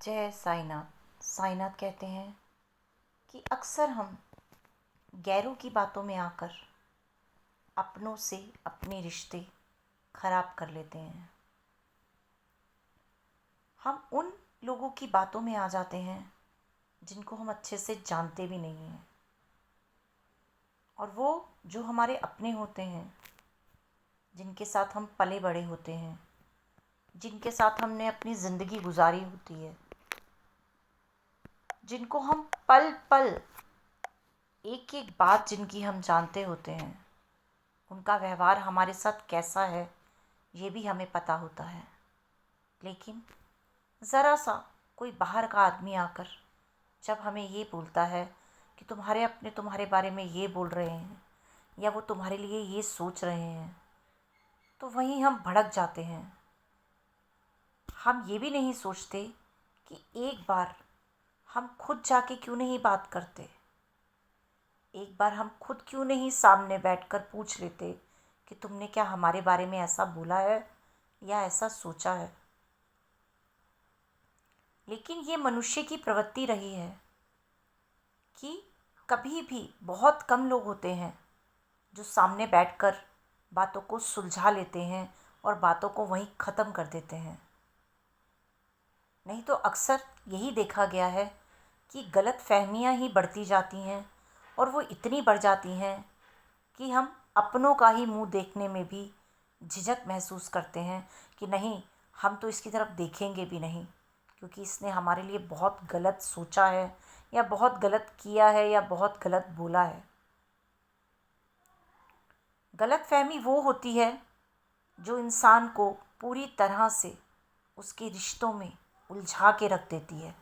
जय साईनाथ। साईनाथ कहते हैं कि अक्सर हम गैरों की बातों में आकर अपनों से अपने रिश्ते खराब कर लेते हैं। हम उन लोगों की बातों में आ जाते हैं जिनको हम अच्छे से जानते भी नहीं हैं, और वो जो हमारे अपने होते हैं, जिनके साथ हम पले बड़े होते हैं, जिनके साथ हमने अपनी ज़िंदगी गुजारी होती है, जिनको हम पल पल एक एक बात जिनकी हम जानते होते हैं, उनका व्यवहार हमारे साथ कैसा है ये भी हमें पता होता है। लेकिन ज़रा सा कोई बाहर का आदमी आकर जब हमें ये बोलता है कि तुम्हारे अपने तुम्हारे बारे में ये बोल रहे हैं या वो तुम्हारे लिए ये सोच रहे हैं, तो वहीं हम भड़क जाते हैं। हम ये भी नहीं सोचते कि एक बार हम खुद जाके क्यों नहीं बात करते, एक बार हम खुद क्यों नहीं सामने बैठकर पूछ लेते कि तुमने क्या हमारे बारे में ऐसा बोला है या ऐसा सोचा है। लेकिन ये मनुष्य की प्रवृत्ति रही है कि कभी भी बहुत कम लोग होते हैं जो सामने बैठकर बातों को सुलझा लेते हैं और बातों को वहीं ख़त्म कर देते हैं। नहीं तो अक्सर यही देखा गया है कि गलत फहमियाँ ही बढ़ती जाती हैं, और वो इतनी बढ़ जाती हैं कि हम अपनों का ही मुंह देखने में भी झिझक महसूस करते हैं कि नहीं, हम तो इसकी तरफ देखेंगे भी नहीं, क्योंकि इसने हमारे लिए बहुत गलत सोचा है या बहुत गलत किया है या बहुत गलत बोला है। गलत फहमी वो होती है जो इंसान को पूरी तरह से उसके रिश्तों में उलझा के रख देती है।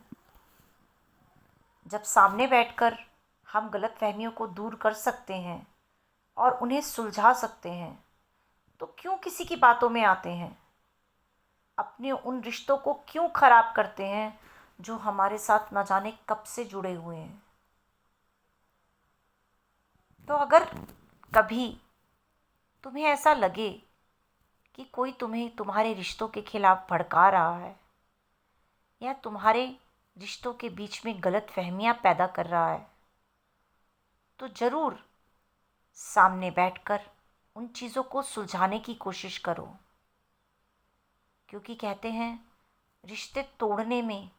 जब सामने बैठकर हम गलत फहमियों को दूर कर सकते हैं और उन्हें सुलझा सकते हैं, तो क्यों किसी की बातों में आते हैं? अपने उन रिश्तों को क्यों खराब करते हैं जो हमारे साथ न जाने कब से जुड़े हुए हैं? तो अगर कभी तुम्हें ऐसा लगे कि कोई तुम्हें तुम्हारे रिश्तों के खिलाफ भड़का रहा है या तुम्हारे रिश्तों के बीच में गलत फहमियाँ पैदा कर रहा है, तो ज़रूर सामने बैठकर उन चीज़ों को सुलझाने की कोशिश करो। क्योंकि कहते हैं रिश्ते तोड़ने में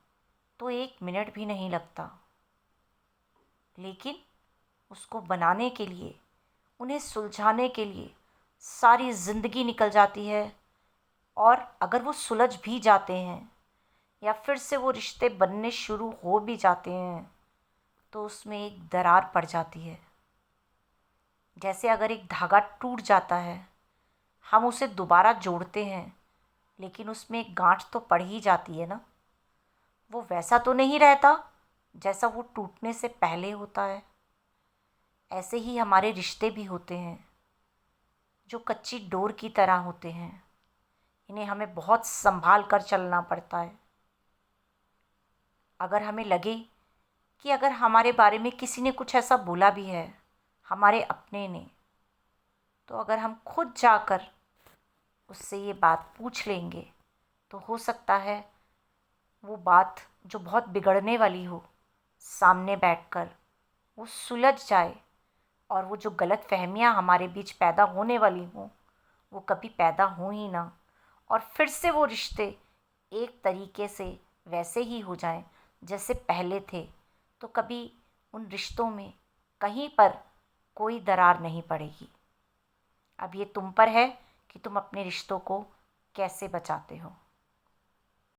तो 1 मिनट भी नहीं लगता, लेकिन उसको बनाने के लिए, उन्हें सुलझाने के लिए सारी ज़िंदगी निकल जाती है। और अगर वो सुलझ भी जाते हैं या फिर से वो रिश्ते बनने शुरू हो भी जाते हैं, तो उसमें एक दरार पड़ जाती है। जैसे अगर एक धागा टूट जाता है, हम उसे दोबारा जोड़ते हैं, लेकिन उसमें एक गांठ तो पड़ ही जाती है ना। वो वैसा तो नहीं रहता जैसा वो टूटने से पहले होता है। ऐसे ही हमारे रिश्ते भी होते हैं जो कच्ची डोर की तरह होते हैं। इन्हें हमें बहुत संभाल कर चलना पड़ता है। अगर हमें लगे कि अगर हमारे बारे में किसी ने कुछ ऐसा बोला भी है, हमारे अपने ने, तो अगर हम खुद जाकर उससे ये बात पूछ लेंगे, तो हो सकता है वो बात जो बहुत बिगड़ने वाली हो, सामने बैठकर वो सुलझ जाए, और वो जो गलत फहमियाँ हमारे बीच पैदा होने वाली हों, वो कभी पैदा हो ही ना, और फिर से वो रिश्ते एक तरीके से वैसे ही हो जाएं जैसे पहले थे। तो कभी उन रिश्तों में कहीं पर कोई दरार नहीं पड़ेगी। अब ये तुम पर है कि तुम अपने रिश्तों को कैसे बचाते हो।